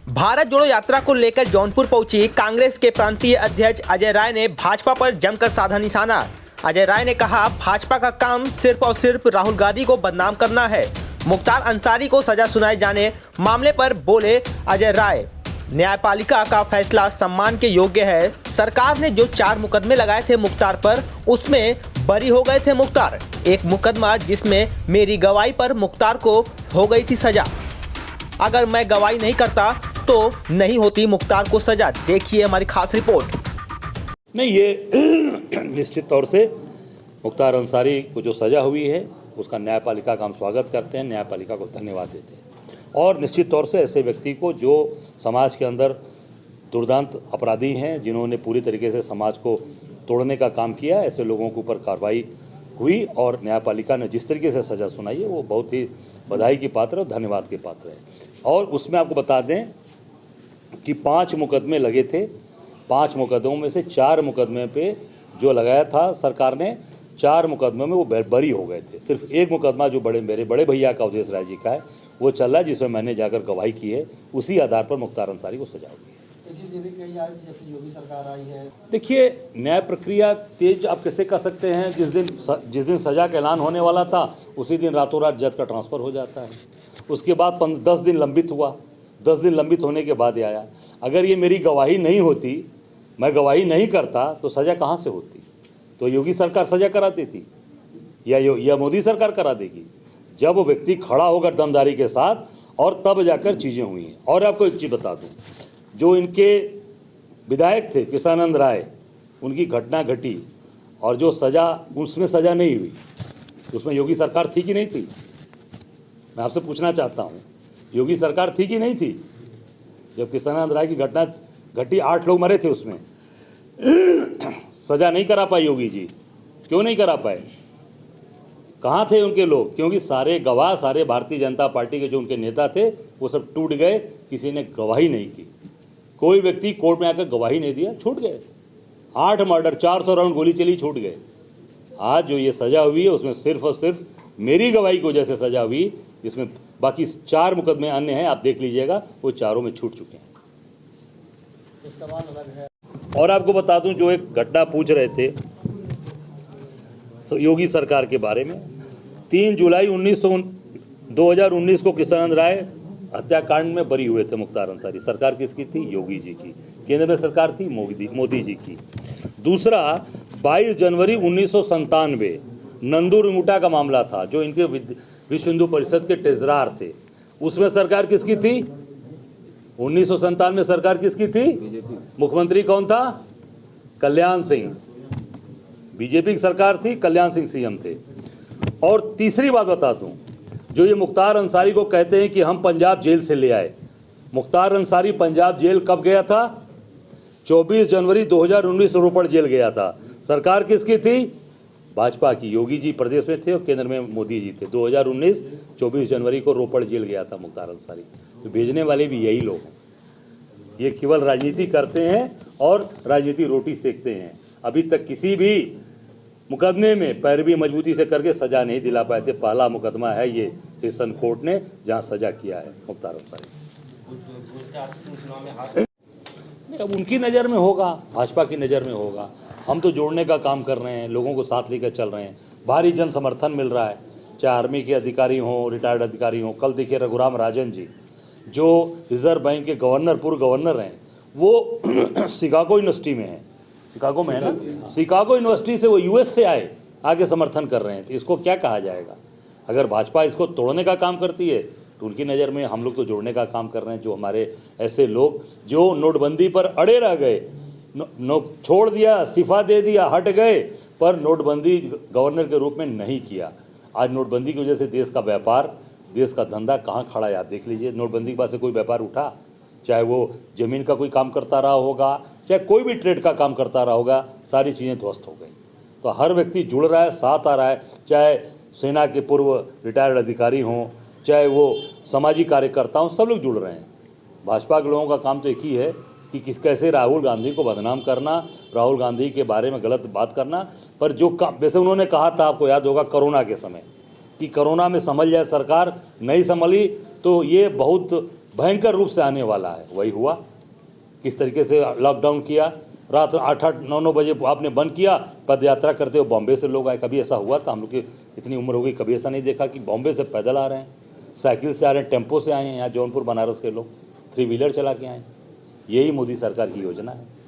भारत जोड़ो यात्रा को लेकर जौनपुर पहुंची कांग्रेस के प्रांतीय अध्यक्ष अजय राय ने भाजपा पर जमकर साधा निशाना। अजय राय ने कहा, भाजपा का काम सिर्फ और सिर्फ राहुल गांधी को बदनाम करना है। मुख्तार अंसारी को सजा सुनाए जाने मामले पर बोले अजय राय, न्यायपालिका का फैसला सम्मान के योग्य है। सरकार ने जो 4 मुकदमे लगाए थे मुख्तार पर, उसमें बरी हो गए थे मुख्तार। एक मुकदमा जिसमें मेरी गवाही पर मुख्तार को हो गई थी सजा। अगर मैं गवाही नहीं करता तो नहीं होती मुख्तार को सजा। देखिए हमारी खास रिपोर्ट। नहीं, ये निश्चित तौर से मुख्तार अंसारी को जो सजा हुई है उसका न्यायपालिका का हम स्वागत करते हैं, न्यायपालिका को धन्यवाद देते हैं। और निश्चित तौर से ऐसे व्यक्ति को जो समाज के अंदर दुर्दांत अपराधी हैं, जिन्होंने पूरी तरीके से समाज को तोड़ने का काम किया, ऐसे लोगों के ऊपर कार्रवाई हुई और न्यायपालिका ने जिस तरीके से सजा सुनाई है वो बहुत ही बधाई की पात्र और धन्यवाद के पात्र है। और उसमें आपको बता दें कि 5 मुकदमे लगे थे। 5 मुकदमों में से 4 मुकदमे पे जो लगाया था सरकार ने, 4 मुकदमों में वो बरी हो गए थे। सिर्फ एक मुकदमा जो मेरे बड़े भैया का अवधेश राय जी का है वो चल रहा है, जिसमें मैंने जाकर गवाही की है। उसी आधार पर मुख्तार अंसारी को सजा हुई है। योगी सरकार आई है, देखिए, न्याय प्रक्रिया तेज आप कैसे कर सकते हैं? जिस दिन सजा का ऐलान होने वाला था उसी दिन रातों रात जज का ट्रांसफ़र हो जाता है। उसके बाद 10 दिन लंबित हुआ। 10 दिन लंबित होने के बाद आया। अगर ये मेरी गवाही नहीं होती, मैं गवाही नहीं करता, तो सज़ा कहाँ से होती? तो योगी सरकार सज़ा करा देती या मोदी सरकार करा देगी? जब वो व्यक्ति खड़ा होकर दमदारी के साथ और तब जाकर चीज़ें हुई हैं। और आपको एक चीज़ बता दूं, जो इनके विधायक थे किशनानंद राय, उनकी घटना घटी और जो सज़ा, उसमें सज़ा नहीं हुई, उसमें योगी सरकार थी कि नहीं थी? मैं आपसे पूछना चाहता हूँ, योगी सरकार थी कि नहीं थी? जब किशनानंद राय की घटना घटी, 8 लोग मरे थे, उसमें सजा नहीं करा पाए योगी जी। क्यों नहीं करा पाए? कहाँ थे उनके लोग? क्योंकि सारे गवाह, सारे भारतीय जनता पार्टी के जो उनके नेता थे वो सब टूट गए। किसी ने गवाही नहीं की। कोई व्यक्ति कोर्ट में आकर गवाही नहीं दिया, छूट गए। 8 मर्डर, 400 राउंड गोली चली, छूट गए। आज जो ये सजा हुई है उसमें सिर्फ और सिर्फ मेरी गवाही की वजह से सजा हुई। इसमें बाकी 4 मुकदमे अन्य हैं, आप देख लीजिएगा, वो चारों में छूट चुके हैं। एक सवाल अलग है। और आपको बता दूं, जो एक घटना पूछ रहे थे योगी सरकार के बारे में, 3 जुलाई 2019 को किशनानंद राय हत्याकांड में बरी हुए थे मुख्तार अंसारी। सरकार किसकी थी? योगी जी की। केंद्र में सरकार थी मोदी जी की। दूसरा, 22 जनवरी 1997 नंदू रिमुटा का मामला था, जो इनके विश्व हिंदू परिषद के ट्रेजरार थे। उसमें सरकार किसकी थी? 1997 में सरकार किसकी थी? मुख्यमंत्री कौन था? कल्याण सिंह। बीजेपी की सरकार थी, कल्याण सिंह सीएम थे। और तीसरी बात बता दूं, जो ये मुख्तार अंसारी को कहते हैं कि हम पंजाब जेल से ले आए, मुख्तार अंसारी पंजाब जेल कब गया था? 24 जनवरी 2019 रोपड़ जेल गया था। सरकार किसकी थी? भाजपा की। योगी जी प्रदेश में थे और केंद्र में मोदी जी थे। 2019 24 जनवरी को रोपड़ जेल गया था मुख्तार अंसारी। तो भेजने वाले भी यही लोग हैं। ये केवल राजनीति करते हैं और राजनीति रोटी सेकते हैं। अभी तक किसी भी मुकदमे में पैरवी मजबूती से करके सजा नहीं दिला पाए थे। पहला मुकदमा है ये सेशन कोर्ट ने जहां सजा किया है मुख्तार अंसारी। अब उनकी नज़र में होगा, भाजपा की नज़र में होगा। हम तो जोड़ने का काम कर रहे हैं, लोगों को साथ लेकर चल रहे हैं। भारी जन समर्थन मिल रहा है, चाहे आर्मी के अधिकारी हों, रिटायर्ड अधिकारी हों। कल देखिए रघुराम राजन जी, जो रिजर्व बैंक के गवर्नर, पूर्व गवर्नर हैं, वो शिकागो यूनिवर्सिटी में हैं। शिकागो में है ना? शिकागो यूनिवर्सिटी से वो यूएस से आगे समर्थन कर रहे हैं। तो इसको क्या कहा जाएगा? अगर भाजपा इसको तोड़ने का काम करती है तो उनकी नज़र में हम लोग तो जोड़ने का काम कर रहे हैं। जो हमारे ऐसे लोग जो नोटबंदी पर अड़े रह गए, छोड़ दिया, इस्तीफा दे दिया, हट गए, पर नोटबंदी गवर्नर के रूप में नहीं किया। आज नोटबंदी की वजह से देश का व्यापार, देश का धंधा कहाँ खड़ा है? आप देख लीजिए, नोटबंदी के बाद से कोई व्यापार उठा? चाहे वो ज़मीन का कोई काम करता रहा होगा, चाहे कोई भी ट्रेड का काम करता रहा होगा, सारी चीज़ें ध्वस्त हो गई। तो हर व्यक्ति जुड़ रहा है, साथ आ रहा है, चाहे सेना के पूर्व रिटायर्ड अधिकारी हों, चाहे वो सामाजिक कार्यकर्ता हों, सब लोग जुड़ रहे हैं। भाजपा के लोगों का काम तो एक ही है कि कैसे राहुल गांधी को बदनाम करना, राहुल गांधी के बारे में गलत बात करना। पर जो वैसे उन्होंने कहा था, आपको याद होगा कोरोना के समय, कि कोरोना में संभल जाए सरकार, नहीं संभली तो ये बहुत भयंकर रूप से आने वाला है। वही हुआ, किस तरीके से लॉकडाउन किया, रात 8-8, 9-9 बजे आपने बंद किया, पद यात्रा करते हुए बॉम्बे से लोग आए। कभी ऐसा हुआ था? हम लोग की इतनी उम्र हो गई, कभी ऐसा नहीं देखा कि बॉम्बे से पैदल आ रहे हैं, साइकिल से आ रहे हैं, टेम्पो से आए हैं, यहाँ जौनपुर बनारस के लोग 3 व्हीलर चला के आए। यही मोदी सरकार की योजना है।